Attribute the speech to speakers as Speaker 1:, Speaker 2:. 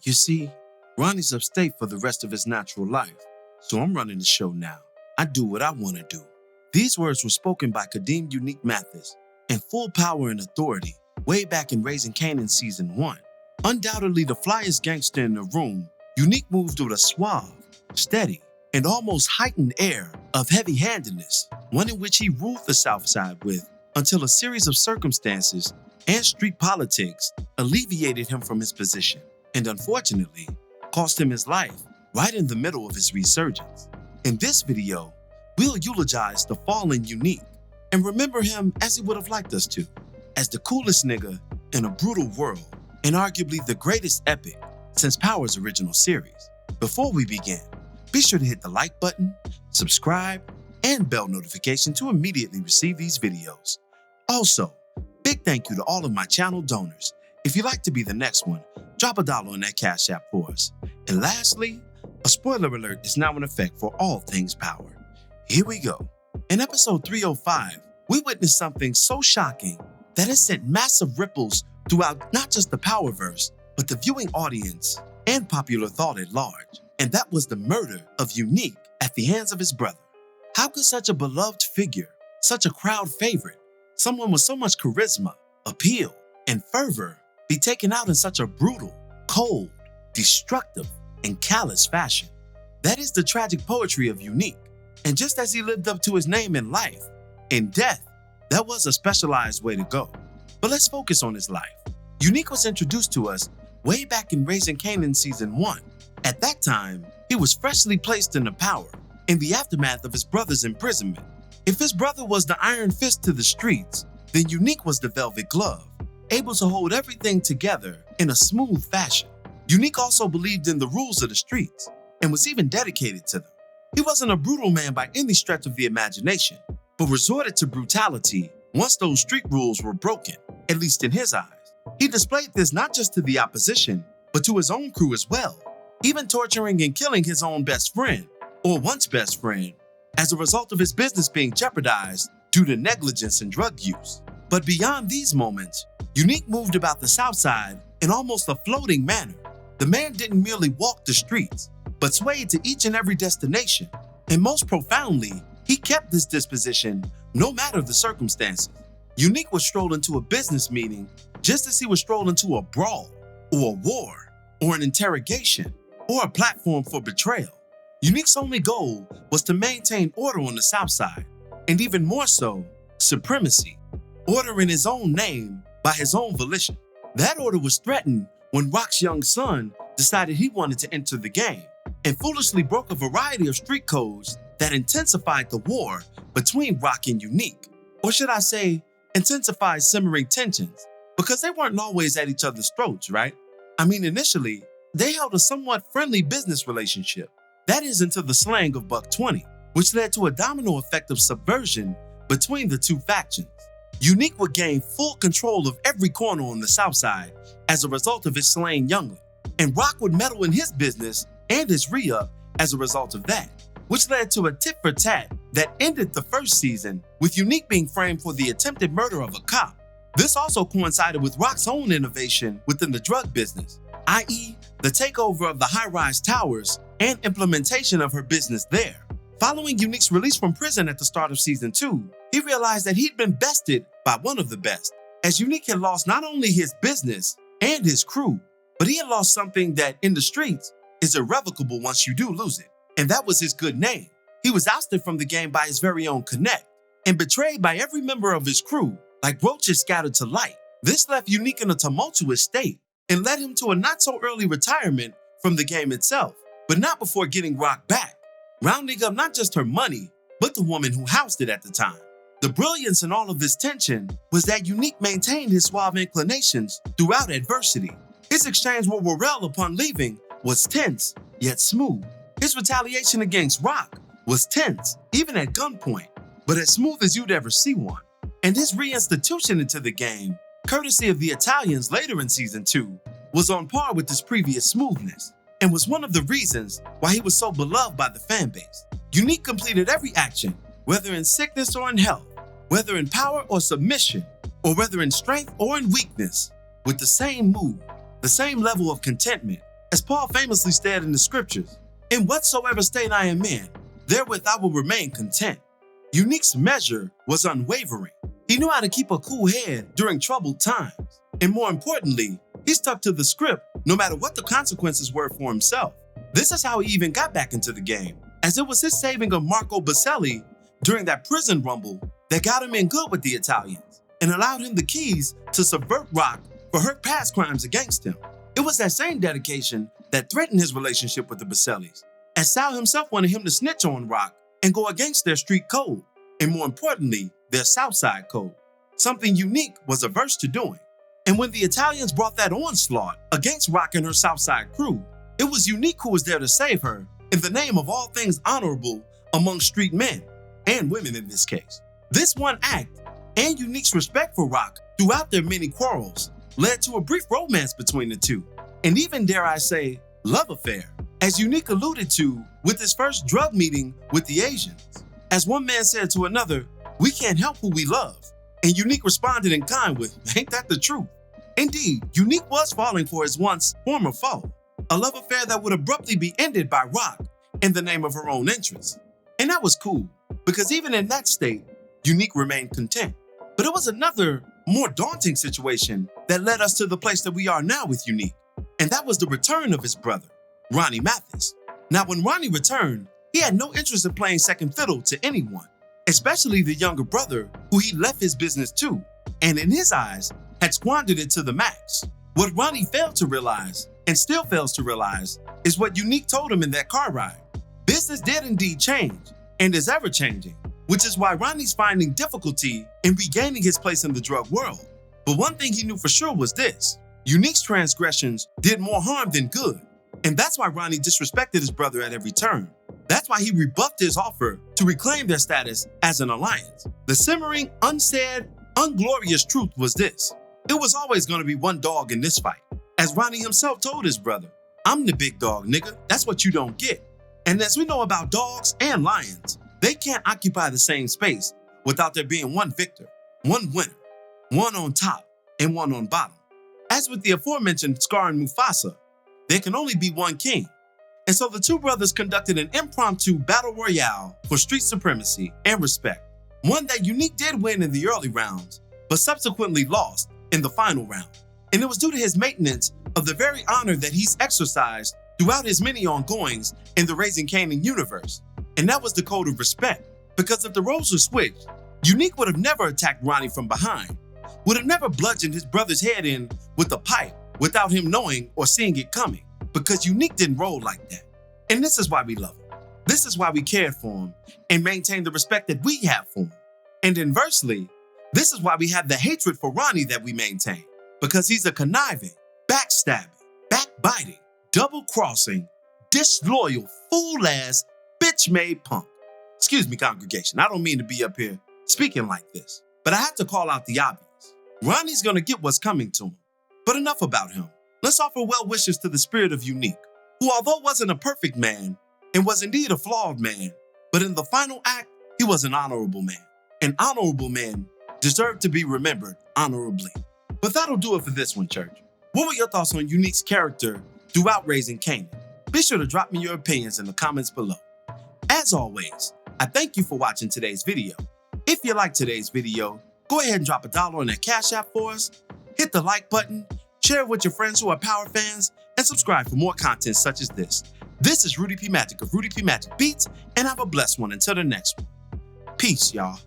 Speaker 1: You see, Ronnie's upstate for the rest of his natural life, so I'm running the show now. I do what I want to do. These words were spoken by Kadeem Unique Mathis in full power and authority way back in Raising Kanan Season 1. Undoubtedly the flyest gangster in the room, Unique moved with a suave, steady, and almost heightened air of heavy-handedness, one in which he ruled the South Side with until a series of circumstances and street politics alleviated him from his position and unfortunately cost him his life right in the middle of his resurgence. In this video, we'll eulogize the fallen Unique and remember him as he would have liked us to, as the coolest nigga in a brutal world and arguably the greatest epic since Power's original series. Before we begin, be sure to hit the like button, subscribe, and bell notification to immediately receive these videos. Also, big thank you to all of my channel donors. If you'd like to be the next one, drop $1 on that Cash App for us. And lastly, a spoiler alert is now in effect for all things Power. Here we go. In episode 305, we witnessed something so shocking that it sent massive ripples throughout not just the Powerverse, but the viewing audience and popular thought at large. And that was the murder of Unique at the hands of his brother. How could such a beloved figure, such a crowd favorite, someone with so much charisma, appeal, and fervor be taken out in such a brutal, cold, destructive, and callous fashion? That is the tragic poetry of Unique. And just as he lived up to his name in life, in death, that was a specialized way to go. But let's focus on his life. Unique was introduced to us way back in Raising Kanan Season 1. At that time, he was freshly placed into power in the aftermath of his brother's imprisonment. If his brother was the iron fist to the streets, then Unique was the velvet glove, able to hold everything together in a smooth fashion. Unique also believed in the rules of the streets and was even dedicated to them. He wasn't a brutal man by any stretch of the imagination, but resorted to brutality once those street rules were broken, at least in his eyes. He displayed this not just to the opposition, but to his own crew as well, even torturing and killing his own best friend, or once best friend, as a result of his business being jeopardized due to negligence and drug use. But beyond these moments, Unique moved about the South Side in almost a floating manner. The man didn't merely walk the streets, but swayed to each and every destination. And most profoundly, he kept this disposition no matter the circumstances. Unique would stroll into a business meeting just as he would stroll into a brawl, or a war, or an interrogation, or a platform for betrayal. Unique's only goal was to maintain order on the South Side, and even more so, supremacy, order in his own name by his own volition. That order was threatened when Rock's young son decided he wanted to enter the game and foolishly broke a variety of street codes that intensified the war between Rock and Unique. Or should I say, intensified simmering tensions, because they weren't always at each other's throats, right? I mean, initially, they held a somewhat friendly business relationship. That is until the slaying of Buck 20, which led to a domino effect of subversion between the two factions. Unique would gain full control of every corner on the South Side as a result of his slaying youngling, and Rock would meddle in his business and his re-up as a result of that, which led to a tit-for-tat that ended the first season with Unique being framed for the attempted murder of a cop. This also coincided with Rock's own innovation within the drug business, i.e. the takeover of the high-rise towers and implementation of her business there. Following Unique's release from prison at the start of Season 2, he realized that he'd been bested by one of the best, as Unique had lost not only his business and his crew, but he had lost something that, in the streets, is irrevocable once you do lose it, and that was his good name. He was ousted from the game by his very own connect, and betrayed by every member of his crew, like roaches scattered to light. This left Unique in a tumultuous state, and led him to a not-so-early retirement from the game itself, but not before getting Rock back, rounding up not just her money, but the woman who housed it at the time. The brilliance in all of this tension was that Unique maintained his suave inclinations throughout adversity. His exchange with Warrell upon leaving was tense, yet smooth. His retaliation against Rock was tense, even at gunpoint, but as smooth as you'd ever see one. And his reinstitution into the game, courtesy of the Italians later in Season 2, was on par with his previous smoothness, and was one of the reasons why he was so beloved by the fanbase. Unique completed every action, whether in sickness or in health, whether in power or submission, or whether in strength or in weakness, with the same mood, the same level of contentment, As Paul famously said in the scriptures, "In whatsoever state I am in, therewith I will remain content." Unique's measure was unwavering. He knew how to keep a cool head during troubled times. And more importantly, he stuck to the script no matter what the consequences were for himself. This is how he even got back into the game, as it was his saving of Marco Baselli during that prison rumble that got him in good with the Italians and allowed him the keys to subvert Rock for her past crimes against him. It was that same dedication that threatened his relationship with the Basellis, as Sal himself wanted him to snitch on Rock and go against their street code, and more importantly, their Southside code, something Unique was averse to doing. And when the Italians brought that onslaught against Rock and her Southside crew, it was Unique who was there to save her in the name of all things honorable among street men, and women in this case. This one act, and Unique's respect for Rock throughout their many quarrels, led to a brief romance between the two, and even, dare I say, love affair, as Unique alluded to with his first drug meeting with the Asians. As one man said to another, "We can't help who we love," and Unique responded in kind with, "Ain't that the truth?" Indeed, Unique was falling for his once former foe, a love affair that would abruptly be ended by Rock in the name of her own interests. And that was cool, because even in that state, Unique remained content. But it was another, more daunting situation that led us to the place that we are now with Unique, and that was the return of his brother, Ronnie Mathis. Now, when Ronnie returned, he had no interest in playing second fiddle to anyone, especially the younger brother who he left his business to, and in his eyes, had squandered it to the max. What Ronnie failed to realize, and still fails to realize, is what Unique told him in that car ride. Business did indeed change, and is ever changing, which is why Ronnie's finding difficulty in regaining his place in the drug world. But one thing he knew for sure was this: Unique's transgressions did more harm than good, and that's why Ronnie disrespected his brother at every turn. That's why he rebuffed his offer to reclaim their status as an alliance. The simmering, unsaid, unglorious truth was this: it was always going to be one dog in this fight. As Ronnie himself told his brother, "I'm the big dog, nigga. That's what you don't get." And as we know about dogs and lions, they can't occupy the same space without there being one victor, one winner, one on top and one on bottom. As with the aforementioned Scar and Mufasa, there can only be one king. And so the two brothers conducted an impromptu battle royale for street supremacy and respect, one that Unique did win in the early rounds, but subsequently lost in the final round. And it was due to his maintenance of the very honor that he's exercised throughout his many ongoings in the Raising Kanan universe. And that was the code of respect, because if the roles were switched, Unique would have never attacked Ronnie from behind, would have never bludgeoned his brother's head in with a pipe without him knowing or seeing it coming, because Unique didn't roll like that. And this is why we love him. This is why we cared for him and maintained the respect that we have for him. And inversely, this is why we have the hatred for Ronnie that we maintain, because he's a conniving, backstabbing, backbiting, double-crossing, disloyal, fool-ass, bitch-made punk. Excuse me, congregation, I don't mean to be up here speaking like this, but I have to call out the obvious. Ronnie's gonna get what's coming to him. But enough about him. Let's offer well wishes to the spirit of Unique, who although wasn't a perfect man, and was indeed a flawed man, but in the final act, he was an honorable man. An honorable man deserved to be remembered honorably. But that'll do it for this one, church. What were your thoughts on Unique's character throughout Raising Kanan? Be sure to drop me your opinions in the comments below. As always, I thank you for watching today's video. If you liked today's video, go ahead and drop $1 on that Cash App for us, hit the like button, share it with your friends who are Power fans, and subscribe for more content such as this. This is Rudy P. Magic of Rudy P. Magic Beats, and have a blessed one until the next one. Peace, y'all.